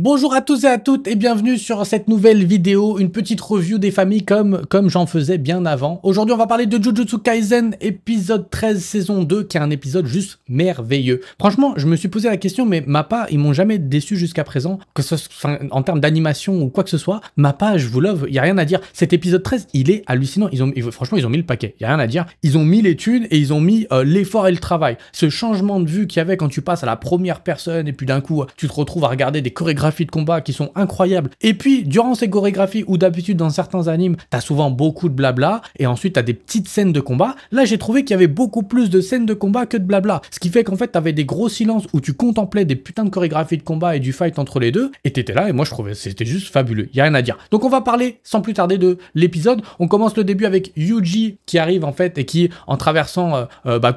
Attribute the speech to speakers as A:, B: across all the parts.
A: Bonjour à tous et à toutes et bienvenue sur cette nouvelle vidéo, une petite review des familles comme j'en faisais bien avant. Aujourd'hui on va parler de Jujutsu Kaisen épisode 13 saison 2 qui est un épisode juste merveilleux. Franchement je me suis posé la question mais Mappa ils m'ont jamais déçu jusqu'à présent, que ce soit en termes d'animation ou quoi que ce soit. Mappa je vous love, il n'y a rien à dire. Cet épisode 13 il est hallucinant, franchement ils ont mis le paquet, il n'y a rien à dire. Ils ont mis les thunes et ils ont mis l'effort et le travail. Ce changement de vue qu'il y avait quand tu passes à la première personne et puis d'un coup tu te retrouves à regarder des chorégraphies de combat qui sont incroyables. Et puis, durant ces chorégraphies, où d'habitude dans certains animes, t'as souvent beaucoup de blabla, et ensuite t'as des petites scènes de combat, là j'ai trouvé qu'il y avait beaucoup plus de scènes de combat que de blabla. Ce qui fait qu'en fait, t'avais des gros silences où tu contemplais des putains de chorégraphies de combat et du fight entre les deux, et t'étais là, et moi je trouvais c'était juste fabuleux. Y a rien à dire. Donc on va parler, sans plus tarder, de l'épisode. On commence le début avec Yuji qui arrive en fait, et qui, en traversant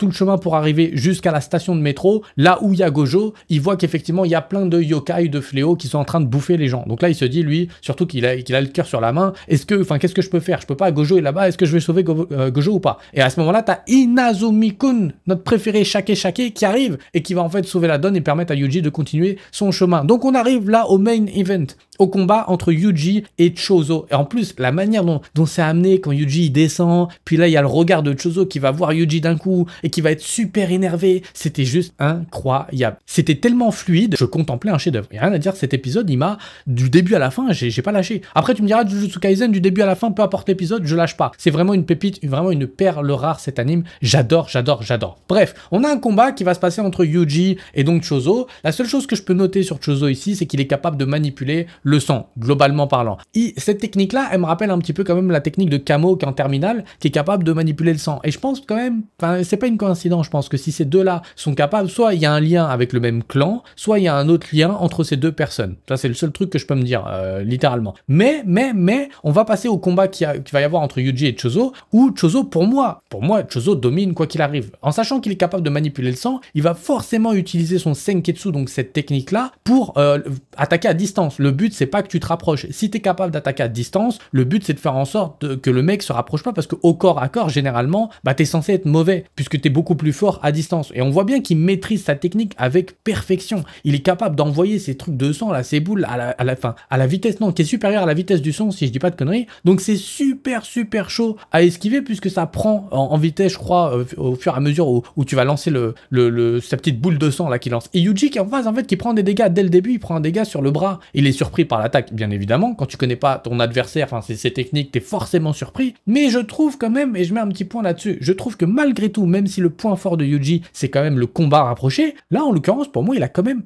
A: tout le chemin pour arriver jusqu'à la station de métro, là où il y a Gojo, il voit qu'effectivement il y a plein de yokai, de fléaux qui sont en train de bouffer les gens. Donc là il se dit lui, surtout qu'il a le cœur sur la main, qu'est-ce que je peux faire? Je peux pas, Gojo est là-bas, est-ce que je vais sauver Gojo ou pas? Et à ce moment-là t'as Inazumi-kun, notre préféré Shake, qui arrive et qui va en fait sauver la donne et permettre à Yuji de continuer son chemin. Donc on arrive là au main event, au combat entre Yuji et Chozo. Et en plus la manière dont c'est amené quand Yuji il descend, puis là il y a le regard de Chozo qui va voir Yuji d'un coup et qui va être super énervé, c'était juste incroyable. C'était tellement fluide, je contemplais un chef-d'œuvre. Il n'y a rien à dire, cet épisode il m'a, du début à la fin, j'ai pas lâché. Après tu me diras, Jujutsu Kaisen, du début à la fin, peu importe l'épisode, je lâche pas. C'est vraiment une pépite, vraiment une perle rare cet anime. J'adore. Bref, on a un combat qui va se passer entre Yuji et donc Chozo. La seule chose que je peux noter sur Chozo ici, c'est qu'il est capable de manipuler le sang, globalement parlant. Cette technique-là, elle me rappelle un petit peu quand même la technique de Kamo qui est en terminale, qui est capable de manipuler le sang. Et je pense quand même, c'est pas une coïncidence, je pense que si ces deux-là sont capables, soit il y a un lien avec le même clan, soit il y a un autre lien entre ces deux personnes. Ça, c'est le seul truc que je peux me dire, littéralement. Mais, on va passer au combat qui va y avoir entre Yuji et Chozo, où Chozo, pour moi, Chozo domine quoi qu'il arrive. En sachant qu'il est capable de manipuler le sang, il va forcément utiliser son Senketsu, donc cette technique-là, pour attaquer à distance. Le but, c'est pas que tu te rapproches. Si tu es capable d'attaquer à distance, le but, c'est de faire en sorte que le mec se rapproche pas, parce qu'au corps à corps, généralement, tu es censé être mauvais, puisque tu es beaucoup plus fort à distance. Et on voit bien qu'il maîtrise sa technique avec perfection. Il est capable d'envoyer ces trucs de sang, là, ces boules, à la vitesse, non, qui est supérieure à la vitesse du son, si je dis pas de conneries. Donc c'est super chaud à esquiver, puisque ça prend en vitesse, je crois, au fur et à mesure où tu vas lancer sa petite boule de sang là qui lance. Et Yuji qui est en face, en fait, qui prend des dégâts dès le début, il prend un dégât sur le bras. Il est surpris par l'attaque, bien évidemment. Quand tu connais pas ton adversaire, ses techniques, t'es forcément surpris. Mais je trouve quand même, et je mets un petit point là-dessus, je trouve que malgré tout, même si le point fort de Yuji, c'est quand même le combat rapproché, là, en l'occurrence, pour moi, il a quand même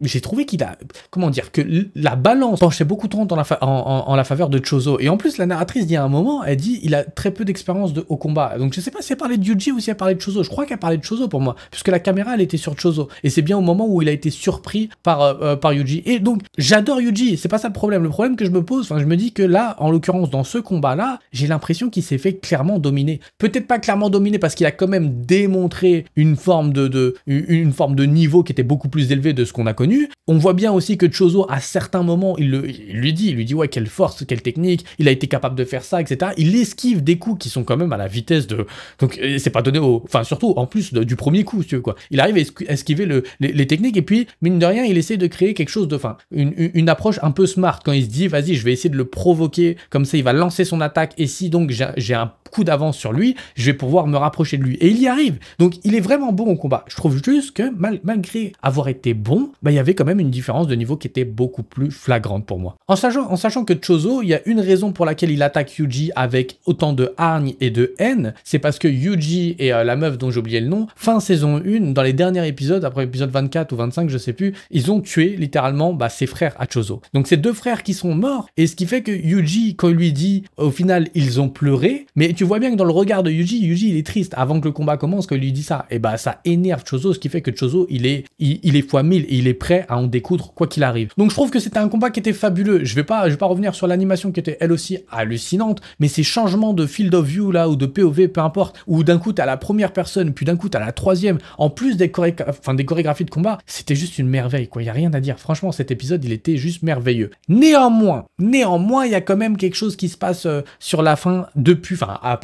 A: j'ai trouvé qu'il a, comment dire, que la balance penchait beaucoup trop en la faveur de Chozo. Et en plus, la narratrice dit à un moment, elle dit, il a très peu d'expérience au combat. Donc je sais pas si elle parlait de Yuji ou si elle parlait de Chozo. Je crois qu'elle parlait de Chozo pour moi, puisque la caméra, elle était sur Chozo. Et c'est bien au moment où il a été surpris par Yuji. Et donc, j'adore Yuji, c'est pas ça le problème. Le problème que je me pose, je me dis que là, en l'occurrence, dans ce combat-là, j'ai l'impression qu'il s'est fait clairement dominer. Peut-être pas clairement dominer, parce qu'il a quand même démontré une forme de niveau qui était beaucoup plus élevé de ce qu'on a connu. On voit bien aussi que Chozo, à certains moments, il lui dit ouais, quelle force, quelle technique, il a été capable de faire ça, etc. Il esquive des coups qui sont quand même à la vitesse de... Donc c'est pas donné surtout en plus du premier coup, si tu veux, quoi. Il arrive à esquiver les techniques, et puis, mine de rien, il essaie de créer quelque chose de... une approche un peu smart, quand il se dit, vas-y, je vais essayer de le provoquer, comme ça il va lancer son attaque, et si donc j'ai un coup d'avance sur lui, je vais pouvoir me rapprocher de lui. Et il y arrive. Donc il est vraiment bon au combat. Je trouve juste que malgré avoir été bon, il y avait quand même une différence de niveau qui était beaucoup plus flagrante pour moi. En sachant que Chozo, il y a une raison pour laquelle il attaque Yuji avec autant de hargne et de haine, c'est parce que Yuji et la meuf dont j'ai oublié le nom, fin saison 1, dans les derniers épisodes, après l'épisode 24 ou 25, je sais plus, ils ont tué littéralement ses frères à Chozo. Donc c'est deux frères qui sont morts, et ce qui fait que Yuji, quand il lui dit, au final, ils ont pleuré, mais tu vois bien que dans le regard de Yuji, il est triste avant que le combat commence quand il lui dit ça. Et ça énerve Chozo, ce qui fait que Chozo, il est fois 1000 et il est prêt à en découdre quoi qu'il arrive. Donc je trouve que c'était un combat qui était fabuleux. Je vais pas revenir sur l'animation qui était elle aussi hallucinante, mais ces changements de field of view là, ou de POV, peu importe, où d'un coup t'as la première personne, puis d'un coup t'as la troisième, en plus des chorégraphies de combat, c'était juste une merveille, quoi. Il y a rien à dire. Franchement, cet épisode, il était juste merveilleux. Néanmoins, il y a quand même quelque chose qui se passe sur la fin depuis,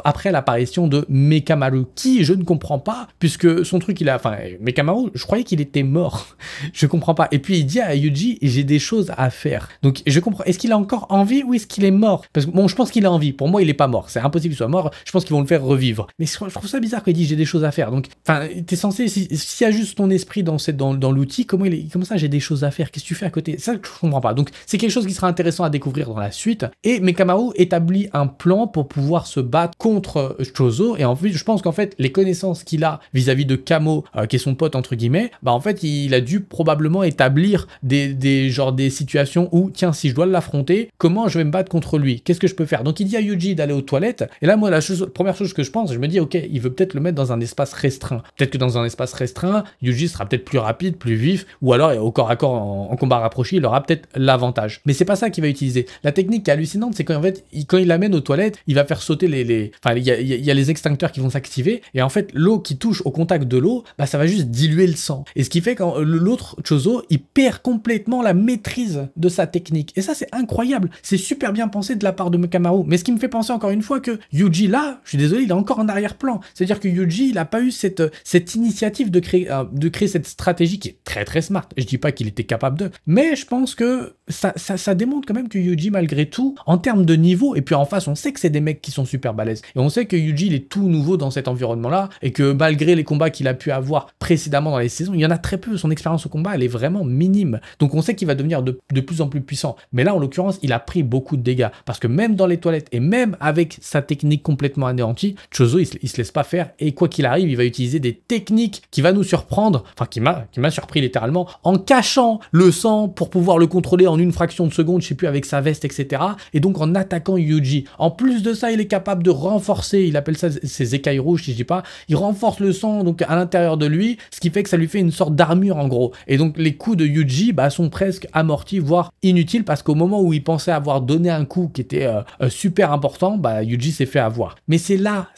A: après l'apparition de Mekamaru, qui je ne comprends pas, puisque son truc, enfin, Mekamaru, je croyais qu'il était mort. Je comprends pas. Et puis il dit à Yuji, j'ai des choses à faire. Donc je comprends, est-ce qu'il a encore envie ou est-ce qu'il est mort? Parce que bon, je pense qu'il a envie. Pour moi, il est pas mort. C'est impossible qu'il soit mort. Je pense qu'ils vont le faire revivre. Mais je trouve ça bizarre quand il dit j'ai des choses à faire. Donc, enfin, t'es censé, s'il y a juste ton esprit dans l'outil, comment ça j'ai des choses à faire? Qu'est-ce que tu fais à côté? Ça, je comprends pas. Donc c'est quelque chose qui sera intéressant à découvrir dans la suite. Et Mekamaru établit un plan pour pouvoir se battre contre Chozo. Et en plus, je pense qu'en fait, les connaissances qu'il a vis-à-vis de Kamo, qui est son pote entre guillemets, bah en fait, il a dû probablement établir des situations où, tiens, si je dois l'affronter, comment je vais me battre contre lui? Qu'est-ce que je peux faire? Donc il dit à Yuji d'aller aux toilettes. Et là, moi, la première chose que je pense, je me dis, ok, il veut peut-être le mettre dans un espace restreint. Peut-être que dans un espace restreint, Yuji sera peut-être plus rapide, plus vif, ou alors au corps à corps en combat rapproché, il aura peut-être l'avantage. Mais c'est pas ça qu'il va utiliser. La technique qui est hallucinante, c'est qu'en fait, quand il l'amène aux toilettes, il va faire sauter enfin, il y a les extincteurs qui vont s'activer, et en fait, l'eau qui touche au contact de l'eau, bah, ça va juste diluer le sang. Et ce qui fait que l'autre Chozo, il perd complètement la maîtrise de sa technique. Et ça, c'est incroyable. C'est super bien pensé de la part de Mekamaru. Mais ce qui me fait penser encore une fois que Yuji, là, je suis désolé, il est encore en arrière-plan. C'est-à-dire que Yuji, il n'a pas eu cette initiative de créer cette stratégie qui est très très smart. Je dis pas qu'il était capable de, mais je pense que ça démontre quand même que Yuji, malgré tout, en termes de niveau, et puis en face, on sait que c'est des mecs qui sont super balèzes. Et on sait que Yuji, il est tout nouveau dans cet environnement-là, et que malgré les combats qu'il a pu avoir précédemment dans les saisons, il y en a très peu. Son expérience au combat, elle est vraiment minime. Donc on sait qu'il va devenir de plus en plus puissant. Mais là, en l'occurrence, il a pris beaucoup de dégâts. Parce que même dans les toilettes, et même avec sa technique complètement anéantie, Chozo, il se laisse pas faire. Et quoi qu'il arrive, il va utiliser des techniques qui va nous surprendre, enfin qui m'a surpris littéralement, en cachant le sang pour pouvoir le contrôler en une fraction de seconde, je sais plus, avec sa veste, etc. Et donc en attaquant Yuji. En plus de ça, il est capable de renforcer, il appelle ça ses écailles rouges, si je dis pas, il renforce le sang donc à l'intérieur de lui, ce qui fait que ça lui fait une sorte d'armure en gros. Et donc les coups de Yuji sont presque amortis, voire inutiles, parce qu'au moment où il pensait avoir donné un coup qui était super important, Yuji s'est fait avoir. Mais c'est là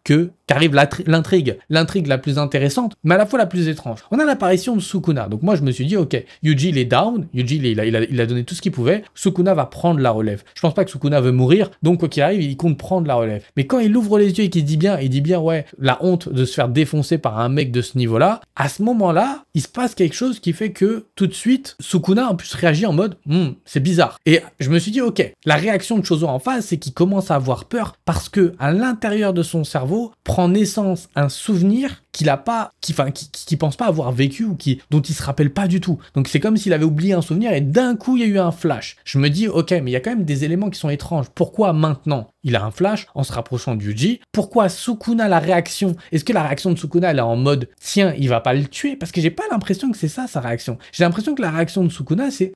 A: qu'arrive l'intrigue la plus intéressante, mais à la fois la plus étrange. On a l'apparition de Sukuna. Donc moi je me suis dit, ok, Yuji il est down, Yuji il a donné tout ce qu'il pouvait, Sukuna va prendre la relève. Je pense pas que Sukuna veut mourir, donc quoi qu'il arrive, il compte prendre la relève. Mais quand il ouvre les yeux et qu'il dit bien, ouais, la honte de se faire défoncer par un mec de ce niveau-là, à ce moment-là, il se passe quelque chose qui fait que tout de suite, Sukuna en plus réagit en mode, c'est bizarre. Et je me suis dit, ok, la réaction de Chozo en face, c'est qu'il commence à avoir peur parce que à l'intérieur de son cerveau prend naissance un souvenir qu'il a pas, qui pense pas avoir vécu ou dont il se rappelle pas du tout. Donc c'est comme s'il avait oublié un souvenir et d'un coup il y a eu un flash. Je me dis ok, mais il y a quand même des éléments qui sont étranges. Pourquoi maintenant il a un flash en se rapprochant de Yuji? Pourquoi Sukuna, la réaction? Est-ce que la réaction de Sukuna elle est en mode tiens, il va pas le tuer? Parce que j'ai pas l'impression que c'est ça sa réaction. J'ai l'impression que la réaction de Sukuna c'est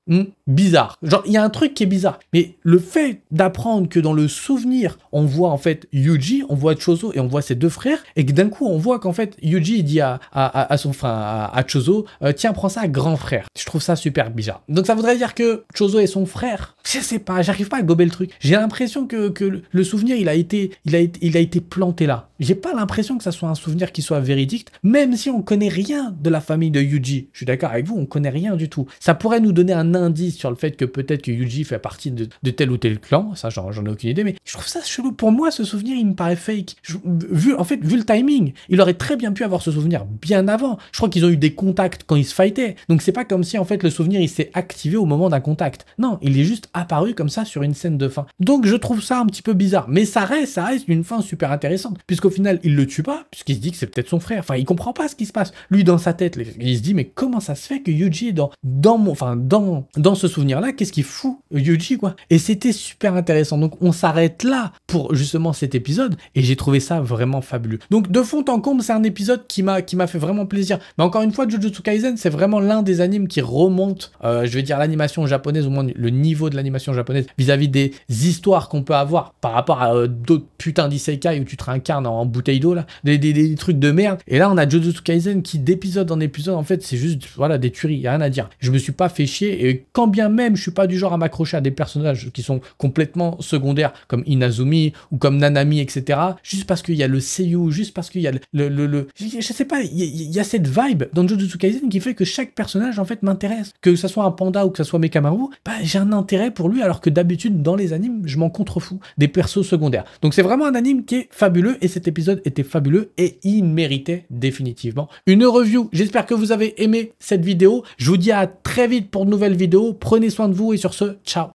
A: bizarre. Genre il y a un truc qui est bizarre. Mais le fait d'apprendre que dans le souvenir on voit en fait Yuji, on voit Chozo et on voit ses deux frères, et que d'un coup on voit qu'en fait Yuji dit à Chozo, tiens, prends ça, grand frère. Je trouve ça super bizarre. Donc ça voudrait dire que Chozo est son frère. Je sais pas, j'arrive pas à gober le truc. J'ai l'impression que le souvenir, il a été planté là. J'ai pas l'impression que ça soit un souvenir qui soit véridique, même si on connaît rien de la famille de Yuji. Je suis d'accord avec vous, on connaît rien du tout. Ça pourrait nous donner un indice sur le fait que peut-être que Yuji fait partie de tel ou tel clan. Ça, j'en ai aucune idée, mais je trouve ça chelou. Pour moi, ce souvenir, il me paraît fake. Vu le timing, il aurait très bien pu avoir ce souvenir bien avant. Je crois qu'ils ont eu des contacts quand ils se fightaient. Donc c'est pas comme si en fait le souvenir il s'est activé au moment d'un contact. Non, il est juste apparu comme ça sur une scène de fin. Donc je trouve ça un petit peu bizarre. Mais ça reste une fin super intéressante. Puisqu'au final, il le tue pas, puisqu'il se dit que c'est peut-être son frère. Enfin, il comprend pas ce qui se passe. Lui, dans sa tête, il se dit, mais comment ça se fait que Yuji est dans ce souvenir-là? Qu'est-ce qu'il fout Yuji, quoi? Et c'était super intéressant. Donc on s'arrête là pour justement cet épisode. Et j'ai trouvé ça vraiment fabuleux. Donc de fond en comble, c'est un épisode qui m'a fait vraiment plaisir. Mais encore une fois, Jujutsu Kaisen, c'est vraiment l'un des animes qui remonte, je vais dire l'animation japonaise, au moins le niveau de l'animation japonaise, vis-à-vis des histoires qu'on peut avoir par rapport à d'autres putains d'isekai où tu te réincarnes en bouteille d'eau, là, des trucs de merde. Et là, on a Jujutsu Kaisen qui, d'épisode en épisode, en fait, c'est juste, voilà, des tueries, y a rien à dire. Je me suis pas fait chier, et quand bien même, je suis pas du genre à m'accrocher à des personnages qui sont complètement secondaires, comme Inazumi, ou comme Nanami, etc., juste parce qu'il y a le seiyuu, juste parce qu'il y a je sais pas, il y a cette vibe dans Jujutsu Kaisen qui fait que chaque personnage en fait m'intéresse. Que ça soit un panda ou que ça soit Mekamaru, j'ai un intérêt pour lui, alors que d'habitude dans les animes je m'en contrefous. perso secondaire. Donc c'est vraiment un anime qui est fabuleux et cet épisode était fabuleux et il méritait définitivement une review. J'espère que vous avez aimé cette vidéo. Je vous dis à très vite pour de nouvelles vidéos. Prenez soin de vous et sur ce, ciao.